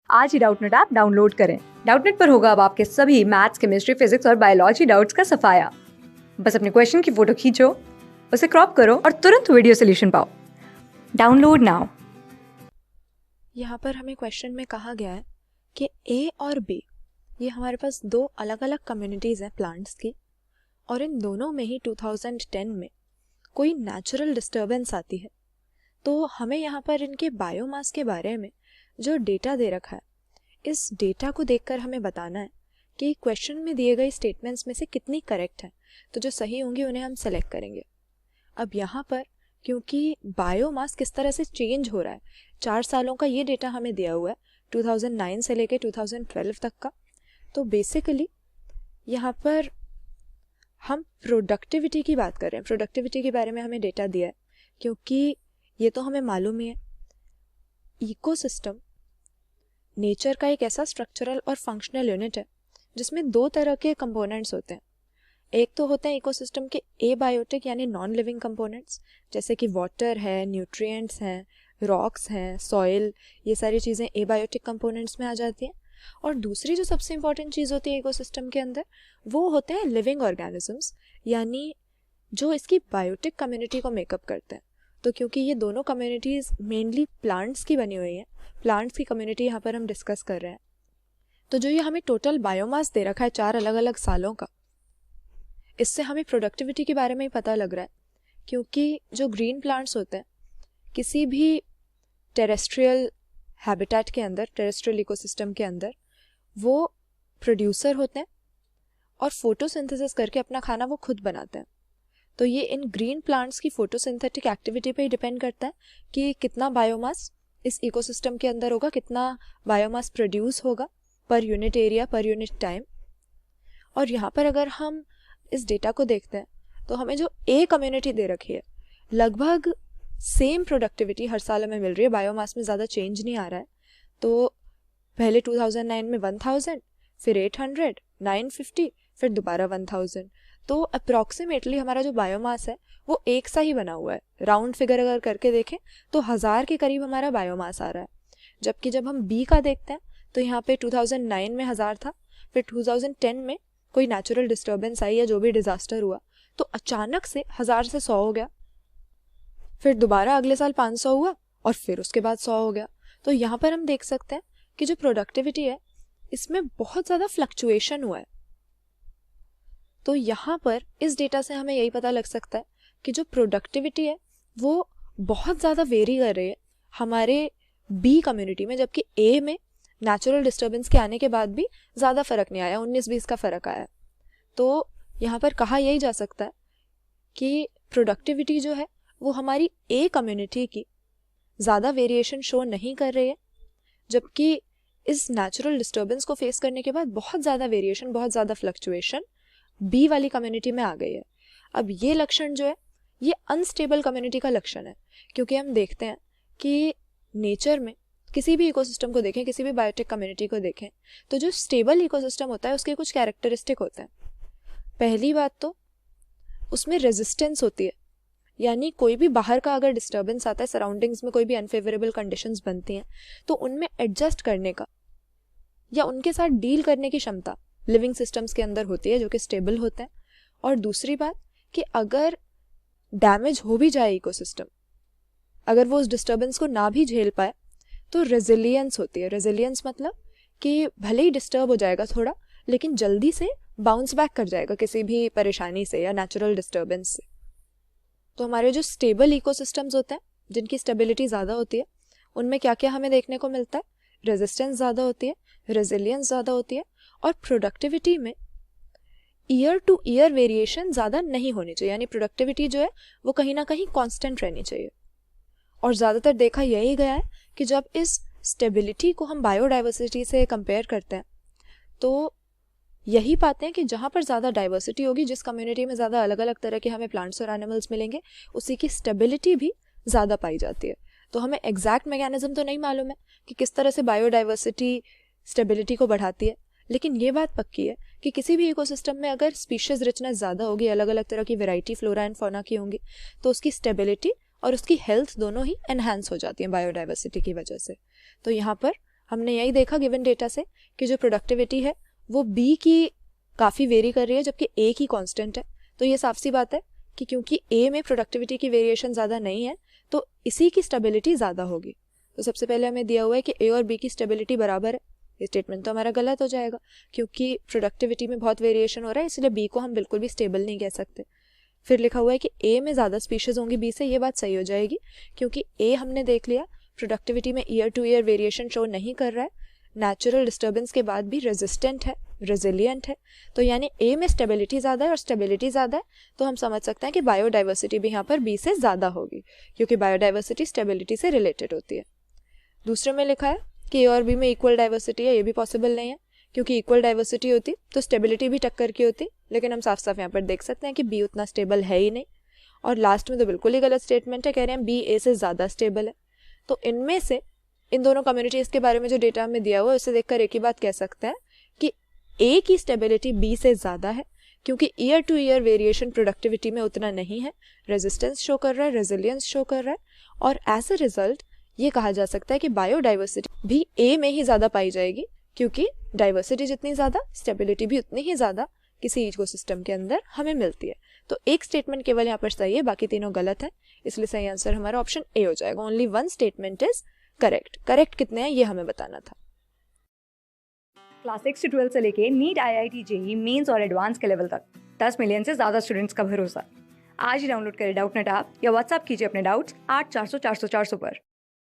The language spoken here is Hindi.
आज ही डाउटनेट ऐप डाउनलोड करें। डाउटनेट पर होगा अब आपके सभी मैथ्स, केमिस्ट्री, फिजिक्स और बायोलॉजी डाउट्स का सफाया। बस अपने क्वेश्चन की फोटो खींचो, उसे क्रॉप करो और तुरंत वीडियो सोल्यूशन पाओ। Download now. यहाँ पर हमें क्वेश्चन में कहा गया है कि ए और बी ये हमारे पास दो अलग अलग कम्युनिटीज़ हैं प्लांट्स की, और इन दोनों में ही 2010 में कोई नेचुरल डिस्टर्बेंस आती है। तो हमें यहाँ पर इनके बायोमास के बारे में जो डेटा दे रखा है, इस डेटा को देखकर हमें बताना है कि क्वेश्चन में दिए गए स्टेटमेंट्स में से कितनी करेक्ट है। तो जो सही होंगी उन्हें हम सेलेक्ट करेंगे। अब यहाँ पर क्योंकि बायोमास किस तरह से चेंज हो रहा है, 4 सालों का ये डेटा हमें दिया हुआ है 2009 से लेके 2012 तक का। तो बेसिकली यहाँ पर हम प्रोडक्टिविटी की बात कर रहे हैं। प्रोडक्टिविटी के बारे में हमें डेटा दिया है क्योंकि ये तो हमें मालूम ही है, इकोसिस्टम नेचर का एक ऐसा स्ट्रक्चरल और फंक्शनल यूनिट है जिसमें दो तरह के कंपोनेंट्स होते हैं। एक तो होते हैं इकोसिस्टम के एबायोटिक यानी नॉन लिविंग कंपोनेंट्स, जैसे कि वाटर है, न्यूट्रिएंट्स हैं, रॉक्स हैं, सॉइल, ये सारी चीज़ें एबायोटिक कंपोनेंट्स में आ जाती हैं। और दूसरी जो सबसे इंपॉर्टेंट चीज़ होती है इकोसिस्टम के अंदर, वो होते हैं लिविंग ऑर्गेनिजम्स, यानी जो इसकी बायोटिक कम्युनिटी को मेकअप करते हैं। तो क्योंकि ये दोनों कम्युनिटीज़ मेनली प्लांट्स की बनी हुई हैं, प्लांट्स की कम्युनिटी यहाँ पर हम डिस्कस कर रहे हैं। तो जो ये हमें टोटल बायोमास दे रखा है 4 अलग अलग सालों का, इससे हमें प्रोडक्टिविटी के बारे में ही पता लग रहा है। क्योंकि जो ग्रीन प्लांट्स होते हैं किसी भी टेरेस्ट्रियल हैबिटेट के अंदर, टेरेस्ट्रियल इकोसिस्टम के अंदर, वो प्रोड्यूसर होते हैं और फोटोसिंथेसिस करके अपना खाना वो खुद बनाते हैं। तो ये इन ग्रीन प्लांट्स की फोटोसिंथेटिक एक्टिविटी पे ही डिपेंड करता है कि कितना बायोमास इस इकोसिस्टम के अंदर होगा, कितना बायोमास प्रोड्यूस होगा per unit area, per unit time. और यहाँ पर अगर हम इस डेटा को देखते हैं तो हमें जो ए कम्युनिटी दे रखी है, लगभग सेम प्रोडक्टिविटी हर साल हमें मिल रही है, बायोमास में ज़्यादा चेंज नहीं आ रहा है। तो पहले 2009 में 1000, फिर 800, 950, फिर दोबारा 1000। तो अप्रॉक्सीमेटली हमारा जो बायोमास है वो एक सा ही बना हुआ है। राउंड फिगर अगर करके देखें तो 1000 के करीब हमारा बायोमास आ रहा है। जबकि जब हम बी का देखते हैं तो यहाँ पे 2009 में 1000 था, फिर 2010 में कोई नेचुरल डिस्टर्बेंस आई या जो भी डिजास्टर हुआ तो अचानक से 1000 से 100 हो गया, फिर दोबारा अगले साल 500 हुआ और फिर उसके बाद 100 हो गया। तो यहाँ पर हम देख सकते हैं कि जो प्रोडक्टिविटी है इसमें बहुत ज़्यादा फ्लक्चुएशन हुआ है। तो यहाँ पर इस डेटा से हमें यही पता लग सकता है कि जो प्रोडक्टिविटी है वो बहुत ज़्यादा वेरी कर रही है हमारे बी कम्युनिटी में, जबकि ए में नेचुरल डिस्टर्बेंस के आने के बाद भी ज़्यादा फर्क नहीं आया, 19-20 का फ़र्क आया। तो यहाँ पर कहा यही जा सकता है कि प्रोडक्टिविटी जो है वो हमारी ए कम्युनिटी की ज़्यादा वेरिएशन शो नहीं कर रही है, जबकि इस नेचुरल डिस्टर्बेंस को फेस करने के बाद बहुत ज़्यादा वेरिएशन, बहुत ज़्यादा फ्लक्चुएशन बी वाली कम्युनिटी में आ गई है। अब ये लक्षण जो है ये अनस्टेबल कम्युनिटी का लक्षण है, क्योंकि हम देखते हैं कि नेचर में किसी भी इकोसिस्टम को देखें, किसी भी बायोटिक कम्युनिटी को देखें, तो जो स्टेबल इकोसिस्टम होता है उसके कुछ कैरेक्टरिस्टिक होते हैं। पहली बात तो उसमें रेजिस्टेंस होती है, यानी कोई भी बाहर का अगर डिस्टर्बेंस आता है, सराउंडिंग्स में कोई भी अनफेवरेबल कंडीशंस बनती हैं, तो उनमें एडजस्ट करने का या उनके साथ डील करने की क्षमता लिविंग सिस्टम्स के अंदर होती है जो कि स्टेबल होते हैं। और दूसरी बात कि अगर डैमेज हो भी जाए इकोसिस्टम, अगर वो उस डिस्टर्बेंस को ना भी झेल पाए, तो रेजिलियंस होती है। रेजिलियंस मतलब कि भले ही डिस्टर्ब हो जाएगा थोड़ा, लेकिन जल्दी से बाउंस बैक कर जाएगा किसी भी परेशानी से या नेचुरल डिस्टर्बेंस से। तो हमारे जो स्टेबल इकोसिस्टम्स होते हैं, जिनकी स्टेबिलिटी ज़्यादा होती है, उनमें क्या क्या हमें देखने को मिलता है? रेजिस्टेंस ज़्यादा होती है, रेजिलियंस ज़्यादा होती है, और प्रोडक्टिविटी में ईयर टू ईयर वेरिएशन ज़्यादा नहीं होनी चाहिए, यानी प्रोडक्टिविटी जो है वो कहीं ना कहीं कांस्टेंट रहनी चाहिए। और ज़्यादातर देखा यही गया है कि जब इस स्टेबिलिटी को हम बायोडाइवर्सिटी से कंपेयर करते हैं तो यही पाते हैं कि जहाँ पर ज़्यादा डाइवर्सिटी होगी, जिस कम्युनिटी में ज़्यादा अलग अलग तरह के हमें प्लांट्स और एनिमल्स मिलेंगे, उसी की स्टेबिलिटी भी ज़्यादा पाई जाती है। तो हमें एग्जैक्ट मैकेनिज्म तो नहीं मालूम है कि किस तरह से बायोडाइवर्सिटी स्टेबिलिटी को बढ़ाती है, लेकिन ये बात पक्की है कि किसी भी इकोसिस्टम में अगर स्पीशीज रिचनेस ज़्यादा होगी, अलग अलग तरह की वैरायटी फ्लोरा एंड फौना की होंगी, तो उसकी स्टेबिलिटी और उसकी हेल्थ दोनों ही एनहांस हो जाती हैं बायोडाइवर्सिटी की वजह से। तो यहाँ पर हमने यही देखा गिवन डेटा से कि जो प्रोडक्टिविटी है वो बी की काफ़ी वेरी कर रही है जबकि ए की कांस्टेंट है। तो ये साफ सी बात है कि क्योंकि ए में प्रोडक्टिविटी की वेरिएशन ज़्यादा नहीं है तो इसी की स्टेबिलिटी ज़्यादा होगी। तो सबसे पहले हमें दिया हुआ है कि ए और बी की स्टेबिलिटी बराबर है। ये स्टेटमेंट तो हमारा गलत हो जाएगा क्योंकि प्रोडक्टिविटी में बहुत वेरिएशन हो रहा है, इसलिए बी को हम बिल्कुल भी स्टेबल नहीं कह सकते। फिर लिखा हुआ है कि ए में ज़्यादा स्पीशीज़ होंगी बी से, ये बात सही हो जाएगी क्योंकि ए हमने देख लिया प्रोडक्टिविटी में year two year variation show नहीं कर रहा है, नेचुरल डिस्टर्बेंस के बाद भी रेजिस्टेंट है, रेजिलियंट है। तो यानी ए में स्टेबिलिटी ज़्यादा है और स्टेबिलिटी ज़्यादा है तो हम समझ सकते हैं कि बायोडाइवर्सिटी भी यहाँ पर बी से ज़्यादा होगी क्योंकि बायोडाइवर्सिटी स्टेबिलिटी से रिलेटेड होती है। दूसरे में लिखा है कि ए और बी में इक्वल डाइवर्सिटी है, ये भी पॉसिबल नहीं है क्योंकि इक्वल डाइवर्सिटी होती तो स्टेबिलिटी भी टक्कर की होती, लेकिन हम साफ साफ यहाँ पर देख सकते हैं कि बी उतना स्टेबल है ही नहीं। और लास्ट में तो बिल्कुल ही गलत स्टेटमेंट है, कह रहे हैं बी ए से ज़्यादा स्टेबल है। तो इनमें से इन दोनों कम्युनिटीज़ के बारे में जो डेटा हमें दिया हुआ है उससे देखकर एक ही बात कह सकते हैं कि ए की स्टेबिलिटी बी से ज़्यादा है क्योंकि year two year variation productivity में उतना नहीं है, रेजिस्टेंस शो कर रहा है, रेजिलियंस शो कर रहा है, और एज अ रिजल्ट ये कहा जा सकता है कि बायोडाइवर्सिटी भी ए में ही ज़्यादा पाई जाएगी क्योंकि डाइवर्सिटी जितनी ज़्यादा स्टेबिलिटी भी उतनी ही ज़्यादा किसी इकोसिस्टम के अंदर हमें मिलती है। तो एक स्टेटमेंट केवल यहाँ पर सही है, बाकी तीनों गलत है, इसलिए सही आंसर हमारा ऑप्शन ए हो जाएगा। Only one statement is correct. Correct कितने हैं ये हमें बताना था। क्लास 6 से 12 से लेके नीट, IIT, जेईई मेंस और एडवांस के लेवल तक 10 मिलियन से ज़्यादा स्टूडेंट्स का भरोसा। आज ही डाउनलोड करें डाउटनेट ऐप या व्हाट्सएप कीजिए अपने डाउट्स 8400 400 400 पर।